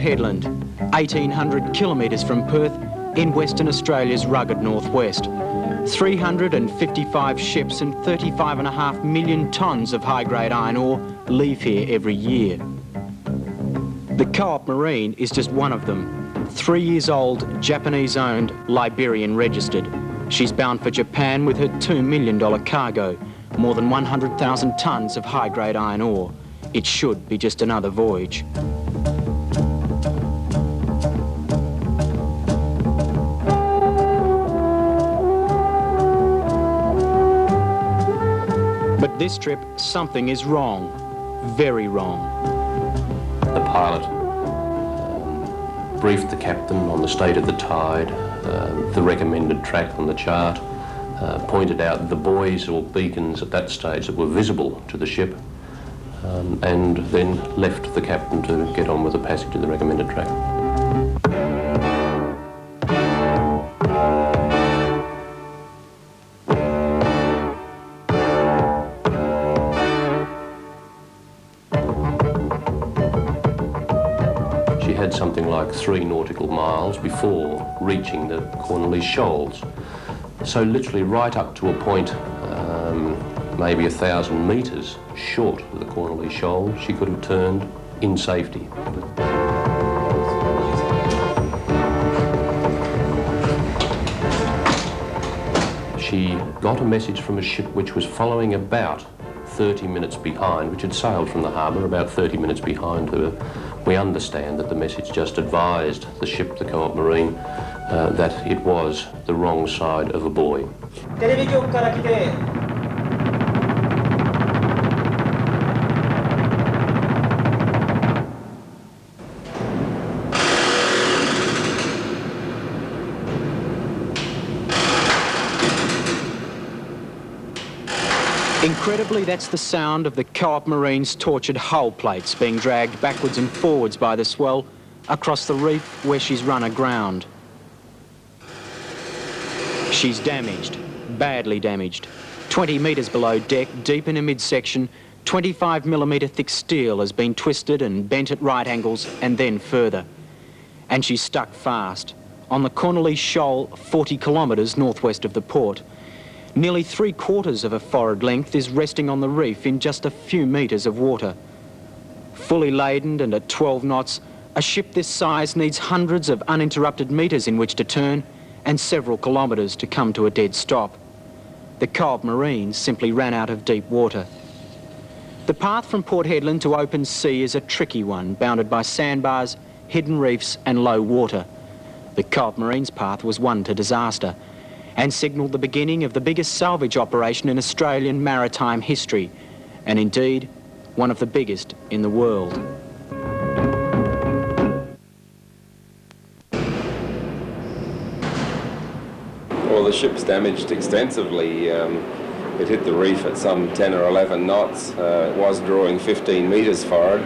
Port Hedland, 1,800 kilometres from Perth in Western Australia's rugged northwest. 355 ships and 35.5 million tonnes of high-grade iron ore leave here every year. The Co-op Marine is just one of them. 3 years old, Japanese-owned, Liberian-registered. She's bound for Japan with her $2 million cargo, more than 100,000 tonnes of high-grade iron ore. It should be just another voyage. But this trip, something is wrong. Very wrong. The pilot briefed the captain on the state of the tide, the recommended track on the chart, pointed out the buoys or beacons at that stage that were visible to the ship, and then left the captain to get on with the passage of the recommended track. She had something like 3 nautical miles before reaching the Cornwallis Shoals. So literally right up to a point, maybe 1,000 metres short of the Cornwallis Shoal, she could have turned in safety. She got a message from a ship which was following about 30 minutes behind, which had sailed from the harbour about 30 minutes behind her. We understand that the message just advised the ship, the Co-op Marine, that it was the wrong side of a buoy. Incredibly, that's the sound of the Co-op Marine's tortured hull plates being dragged backwards and forwards by the swell across the reef where she's run aground. She's damaged, badly damaged. 20 metres below deck, deep in a midsection, 25mm thick steel has been twisted and bent at right angles and then further. And she's stuck fast on the Cornwallis Shoal, 40 kilometres northwest of the port. Nearly 3/4 of a forward length is resting on the reef in just a few metres of water. Fully laden and at 12 knots, a ship this size needs hundreds of uninterrupted metres in which to turn and several kilometres to come to a dead stop. The Co-op Marine simply ran out of deep water. The path from Port Hedland to open sea is a tricky one, bounded by sandbars, hidden reefs and low water. The Co-op Marine's path was one to disaster and signalled the beginning of the biggest salvage operation in Australian maritime history, and indeed, one of the biggest in the world. Well, the ship's damaged extensively. It hit the reef at some 10 or 11 knots. It was drawing 15 metres forward,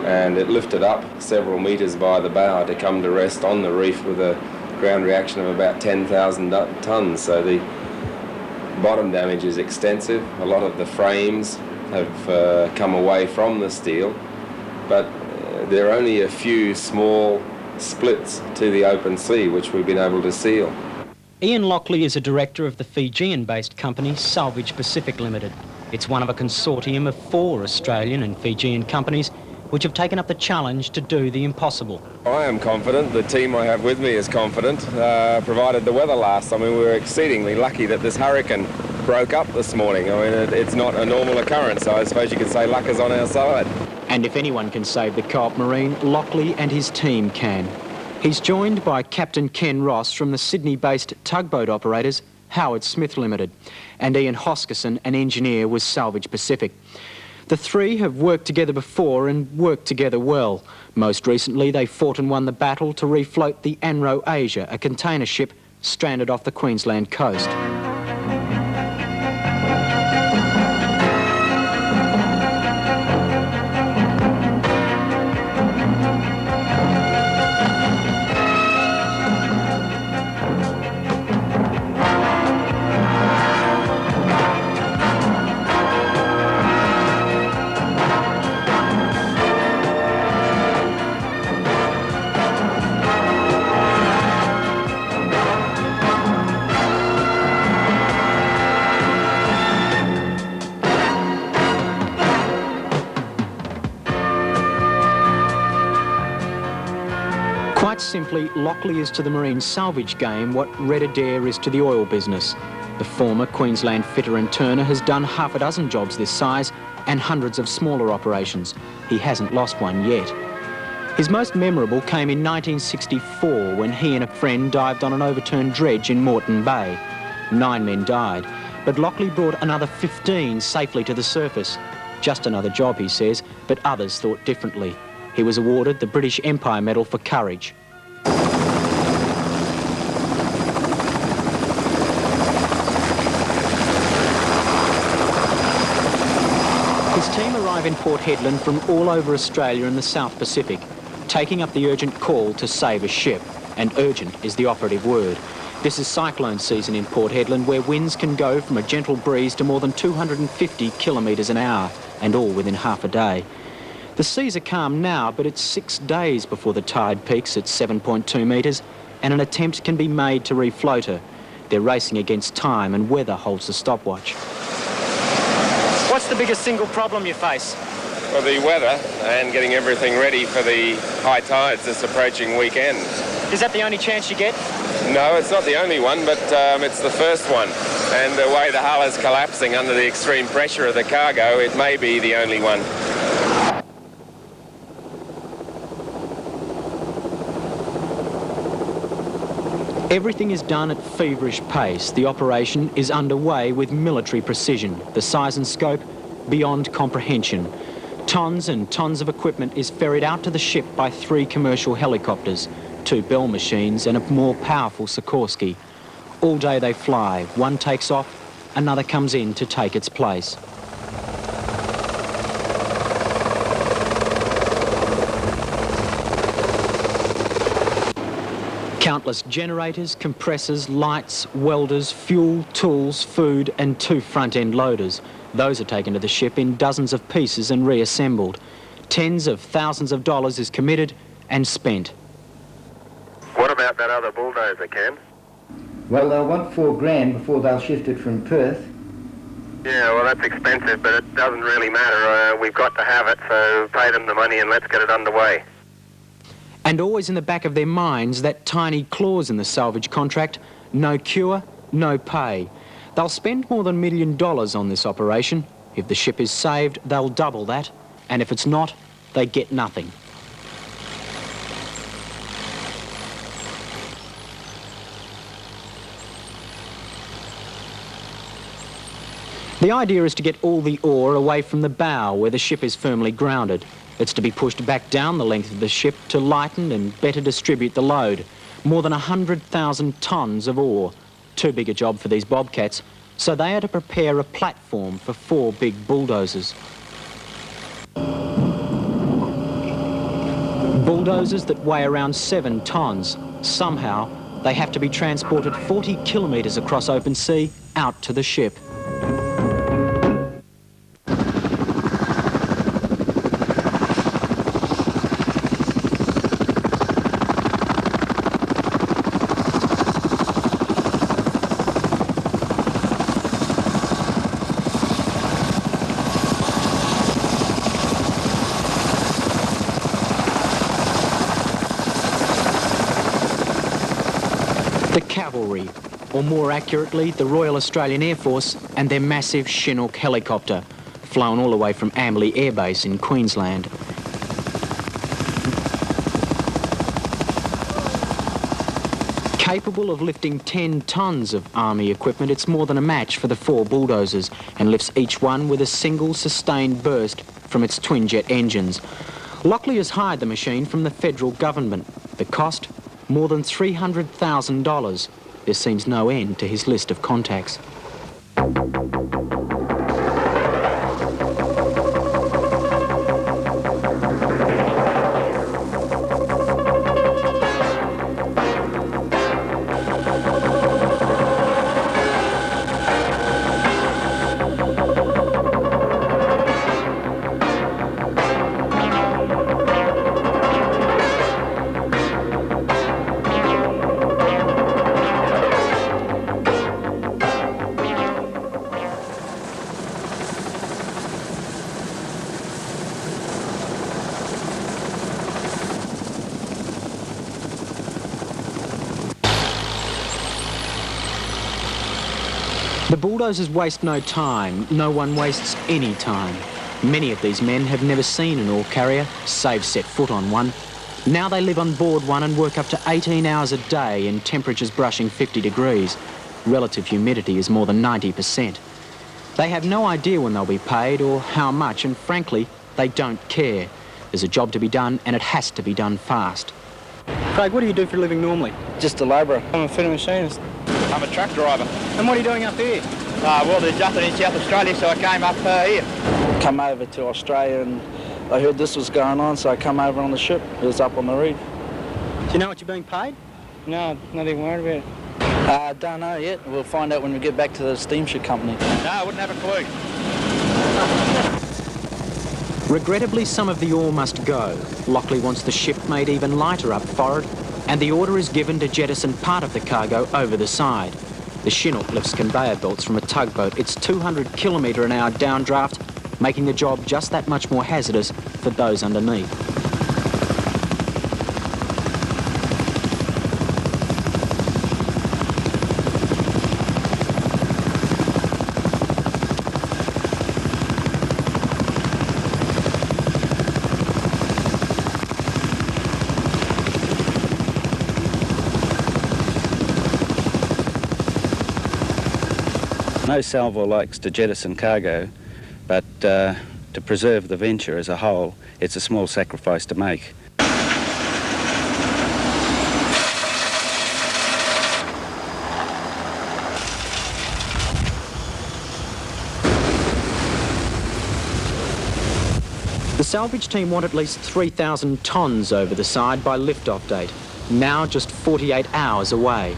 and it lifted up several metres by the bow to come to rest on the reef with a ground reaction of about 10,000 tonnes. So the bottom damage is extensive. A lot of the frames have come away from the steel, but there are only a few small splits to the open sea which we've been able to seal. Ian Lockley is a director of the Fijian-based company Salvage Pacific Limited. It's one of a consortium of 4 Australian and Fijian companies which have taken up the challenge to do the impossible. I am confident. The team I have with me is confident, provided the weather lasts. I mean, we were exceedingly lucky that this hurricane broke up this morning. I mean, it's not a normal occurrence, so I suppose you could say luck is on our side. And if anyone can save the Co-op Marine, Lockley and his team can. He's joined by Captain Ken Ross from the Sydney-based tugboat operators Howard Smith Limited, and Ian Hoskisson, an engineer with Salvage Pacific. The three have worked together before and worked together well. Most recently, they fought and won the battle to refloat the Anro Asia, a container ship stranded off the Queensland coast. simply, Lockley is to the marine salvage game what Red Adair is to the oil business. The former Queensland fitter and turner has done half a dozen jobs this size and hundreds of smaller operations. He hasn't lost one yet. His most memorable came in 1964 when he and a friend dived on an overturned dredge in Moreton Bay. 9 men died, but Lockley brought another 15 safely to the surface. Just another job, he says, but others thought differently. He was awarded the British Empire Medal for courage. His team arrive in Port Hedland from all over Australia and the South Pacific, taking up the urgent call to save a ship, and urgent is the operative word. This is cyclone season in Port Hedland, where winds can go from a gentle breeze to more than 250 kilometres an hour, and all within half a day. The seas are calm now, but it's 6 days before the tide peaks at 7.2 metres, and an attempt can be made to refloat her. They're racing against time, and weather holds the stopwatch. What's the biggest single problem you face? Well, the weather and getting everything ready for the high tides this approaching weekend. Is that the only chance you get? No, it's not the only one, but it's the first one. And the way the hull is collapsing under the extreme pressure of the cargo, it may be the only one. Everything is done at feverish pace. The operation is underway with military precision. The size and scope beyond comprehension. Tons and tons of equipment is ferried out to the ship by 3 commercial helicopters, 2 Bell machines and a more powerful Sikorsky. All day they fly. One takes off, another comes in to take its place. Countless generators, compressors, lights, welders, fuel, tools, food and 2 front-end loaders. Those are taken to the ship in dozens of pieces and reassembled. Tens of thousands of dollars is committed and spent. What about that other bulldozer, Ken? Well, they'll want $4,000 before they'll shift it from Perth. Yeah, well, that's expensive, but it doesn't really matter. We've got to have it, so pay them the money and let's get it underway. And always in the back of their minds, that tiny clause in the salvage contract, no cure, no pay. They'll spend more than $1 million on this operation. If the ship is saved, they'll double that. And if it's not, they get nothing. The idea is to get all the ore away from the bow where the ship is firmly grounded. It's to be pushed back down the length of the ship to lighten and better distribute the load. More than 100,000 tonnes of ore. Too big a job for these bobcats, so they are to prepare a platform for 4 big bulldozers. Bulldozers that weigh around 7 tonnes. Somehow, they have to be transported 40 kilometres across open sea out to the ship. The cavalry, or more accurately, the Royal Australian Air Force and their massive Chinook helicopter, flown all the way from Amberley Air Base in Queensland. Capable of lifting 10 tonnes of army equipment, it's more than a match for the 4 bulldozers and lifts each one with a single sustained burst from its twin-jet engines. Lockley has hired the machine from the federal government. The cost? More than $300,000. There seems no end to his list of contacts. The bulldozers waste no time. No one wastes any time. Many of these men have never seen an ore carrier, save set foot on one. Now they live on board one and work up to 18 hours a day in temperatures brushing 50 degrees. Relative humidity is more than 90%. They have no idea when they'll be paid or how much, and frankly, they don't care. There's a job to be done, and it has to be done fast. Craig, what do you do for a living normally? Just a labourer. I'm a fitting machinist. I'm a truck driver. And what are you doing up here? Well, there's nothing in South Australia, so I came up here. Come over to Australia and I heard this was going on, so I come over on the ship. It was up on the reef. Do you know what you're being paid? No, not even worried about it. I don't know yet. We'll find out when we get back to the steamship company. No, I wouldn't have a clue. Regrettably, some of the ore must go. Lockley wants the ship made even lighter up forward, and the order is given to jettison part of the cargo over the side. The Chinook lifts conveyor belts from a tugboat. It's 200 km/h downdraft, making the job just that much more hazardous for those underneath. No salvor likes to jettison cargo, but to preserve the venture as a whole, it's a small sacrifice to make. The salvage team want at least 3,000 tonnes over the side by lift-off date, now just 48 hours away.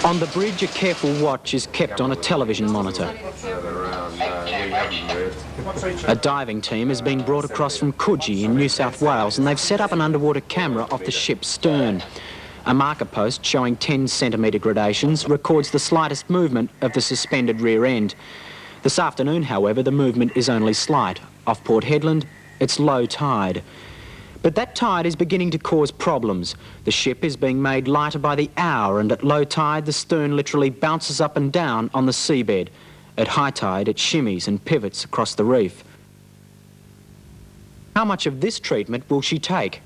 On the bridge, a careful watch is kept on a television monitor. A diving team has been brought across from Coogee in New South Wales, and they've set up an underwater camera off the ship's stern. A marker post showing 10-centimetre gradations records the slightest movement of the suspended rear end. This afternoon, however, the movement is only slight. Off Port Hedland, it's low tide. But that tide is beginning to cause problems. The ship is being made lighter by the hour, and at low tide, the stern literally bounces up and down on the seabed. At high tide, it shimmies and pivots across the reef. How much of this treatment will she take?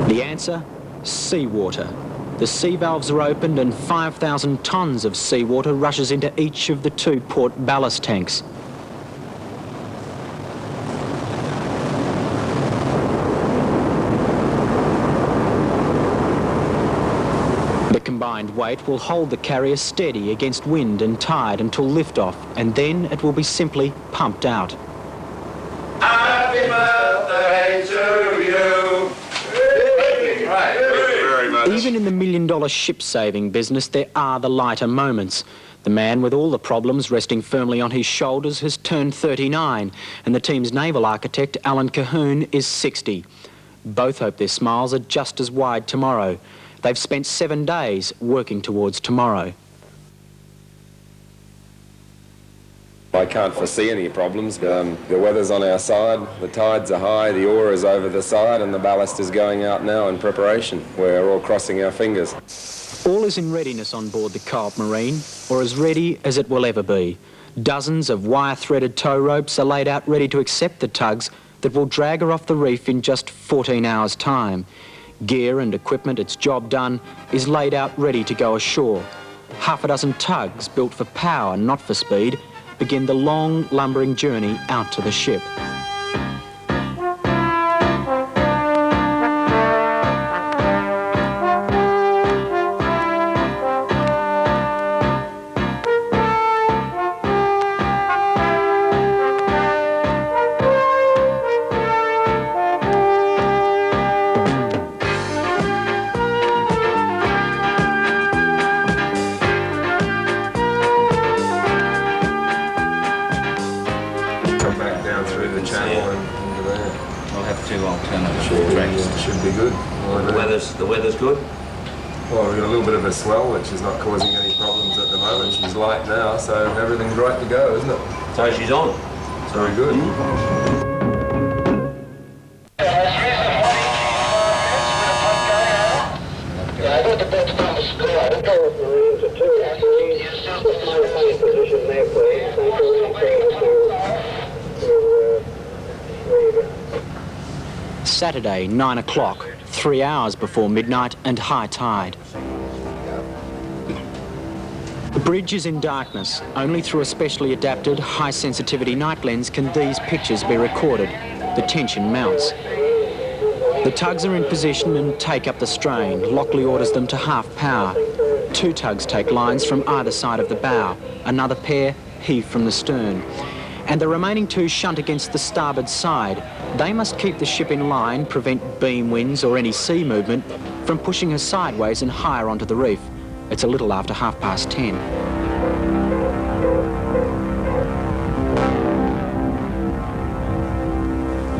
The answer? Seawater. The sea valves are opened and 5,000 tonnes of seawater rushes into each of the 2 port ballast tanks. The combined weight will hold the carrier steady against wind and tide until liftoff, and then it will be simply pumped out. Happy birthday to you. Thank you very much. Even in the million-dollar ship-saving business, there are the lighter moments. The man with all the problems resting firmly on his shoulders has turned 39, and the team's naval architect, Alan Cahoon, is 60. Both hope their smiles are just as wide tomorrow. They've spent 7 days working towards tomorrow. I can't foresee any problems. The weather's on our side, the tides are high, the ore is over the side, and the ballast is going out now in preparation. We're all crossing our fingers. All is in readiness on board the Co-op Marine, or as ready as it will ever be. Dozens of wire-threaded tow ropes are laid out ready to accept the tugs that will drag her off the reef in just 14 hours' time. Gear and equipment, its job done, is laid out ready to go ashore. Half a dozen tugs built for power, not for speed, begin the long, lumbering journey out to the ship. Through the channel and into there. We'll have two alternative tracks. Should be good. The weather's good? Well, we've got a little bit of a swell, which is not causing any problems at the moment. She's light now, so everything's right to go, isn't it? So she's on. Very good. Saturday, 9 o'clock, 3 hours before midnight and high tide. The bridge is in darkness. Only through a specially adapted, high-sensitivity night lens can these pictures be recorded. The tension mounts. The tugs are in position and take up the strain. Lockley orders them to half power. 2 tugs take lines from either side of the bow. Another pair heave from the stern. And the remaining 2 shunt against the starboard side. They must keep the ship in line, prevent beam winds or any sea movement from pushing her sideways and higher onto the reef. It's a little after 10:30.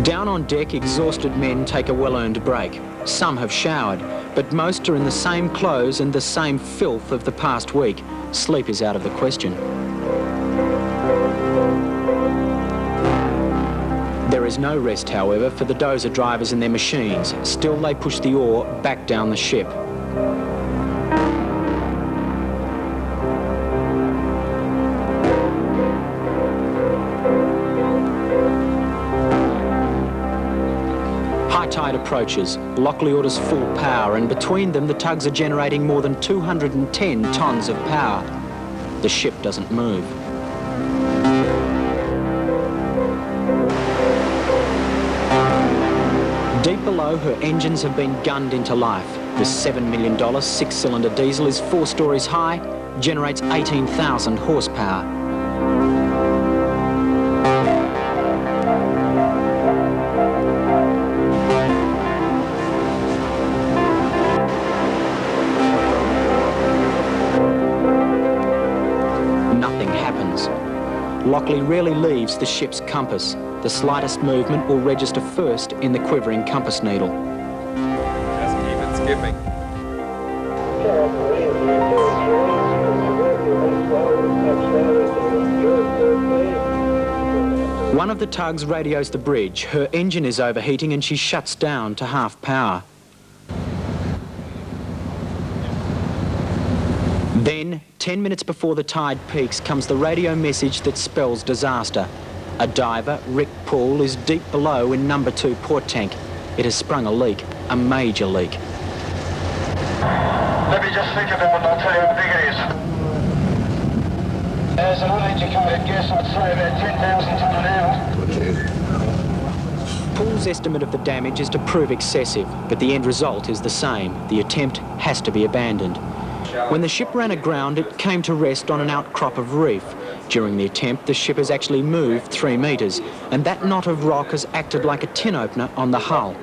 Down on deck, exhausted men take a well-earned break. Some have showered, but most are in the same clothes and the same filth of the past week. Sleep is out of the question. There is no rest, however, for the dozer drivers and their machines. Still, they push the oar back down the ship. High tide approaches. Lockley orders full power, and between them, the tugs are generating more than 210 tonnes of power. The ship doesn't move. Deep below, her engines have been gunned into life. The $7 million 6-cylinder diesel is 4 stories high, generates 18,000 horsepower. Nothing happens. Lockley rarely leaves the ship's compass. The slightest movement will register first in the quivering compass needle. Just keep it skipping. One of the tugs radios the bridge. Her engine is overheating and she shuts down to half power. Then, 10 minutes before the tide peaks, comes the radio message that spells disaster. A diver, Rick Poole, is deep below in number 2 port tank. It has sprung a leak, a major leak. Let me just think about it and I'll tell you how big it is. As an uneducated guess, I'd say about 10,000 tonne an hour. Poole's estimate of the damage is to prove excessive, but the end result is the same. The attempt has to be abandoned. When the ship ran aground, it came to rest on an outcrop of reef. During the attempt, the ship has actually moved 3 metres, and that knot of rock has acted like a tin opener on the hull.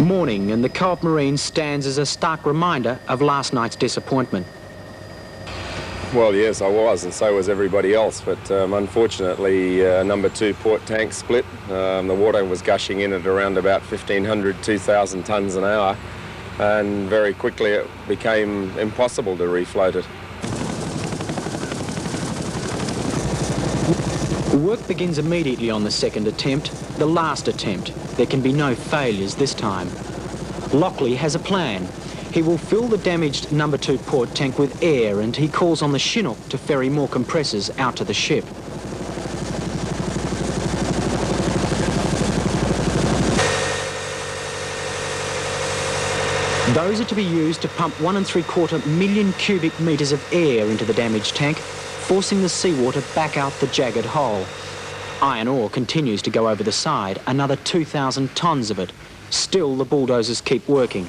Morning, and the Co-op Marine stands as a stark reminder of last night's disappointment. Well, yes, I was, and so was everybody else, but unfortunately, number 2 port tank split. The water was gushing in at around about 1,500, 2,000 tonnes an hour, and very quickly it became impossible to refloat it. Work begins immediately on the second attempt, the last attempt. There can be no failures this time. Lockley has a plan. He will fill the damaged number 2 port tank with air, and he calls on the Chinook to ferry more compressors out to the ship. Those are to be used to pump 1.75 million cubic metres of air into the damaged tank, forcing the seawater back out the jagged hole. Iron ore continues to go over the side, another 2,000 tonnes of it. Still, the bulldozers keep working.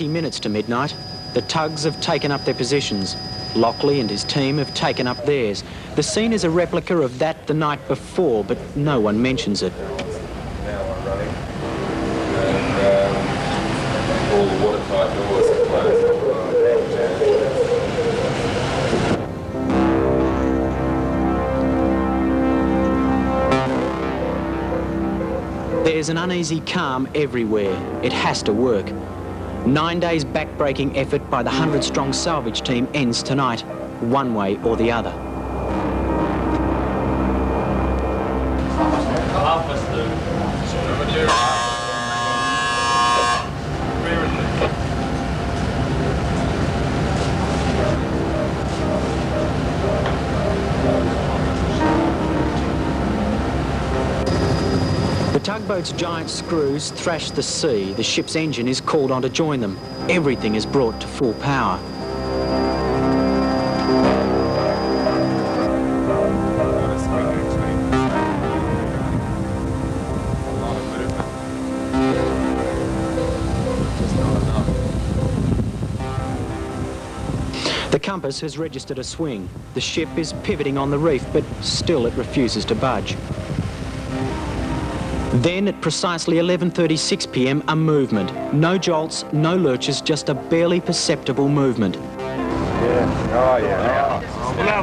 Minutes to midnight. The tugs have taken up their positions. Lockley and his team have taken up theirs. The scene is a replica of that the night before, but no one mentions it. Now we're running. And all the watertight doors are closed. There's an uneasy calm everywhere. It has to work. 9 days back-breaking effort by the 100-strong salvage team ends tonight, one way or the other. The tugboat's giant screws thrash the sea. The ship's engine is called on to join them. Everything is brought to full power. The compass has registered a swing. The ship is pivoting on the reef, but still it refuses to budge. Then at precisely 11:36 p.m, a movement. No jolts, no lurches, just a barely perceptible movement. Yeah, oh yeah.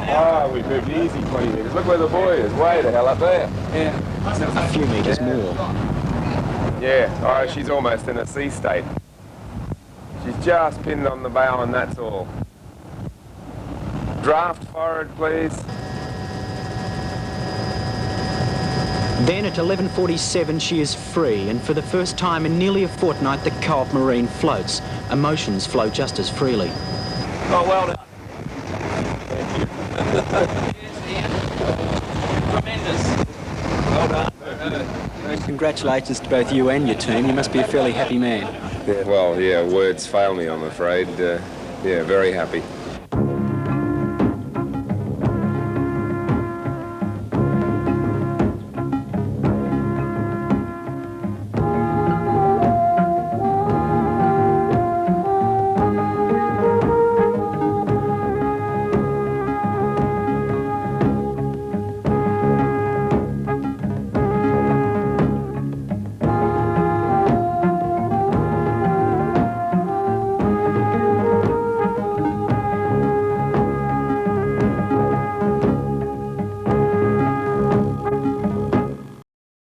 Oh, we've moved easy 20 metres. Look where the buoy is, way the hell up there. Yeah. A few metres more. Yeah, oh, she's almost in a sea state. She's just pinned on the bow and that's all. Draft forward, please. Then at 11:47 she is free, and for the first time in nearly a fortnight the Co-op Marine floats. Emotions flow just as freely. Oh, well done. Tremendous. Well done. Congratulations to both you and your team. You must be a fairly happy man. Yeah, well, yeah, words fail me, I'm afraid. Yeah, very happy.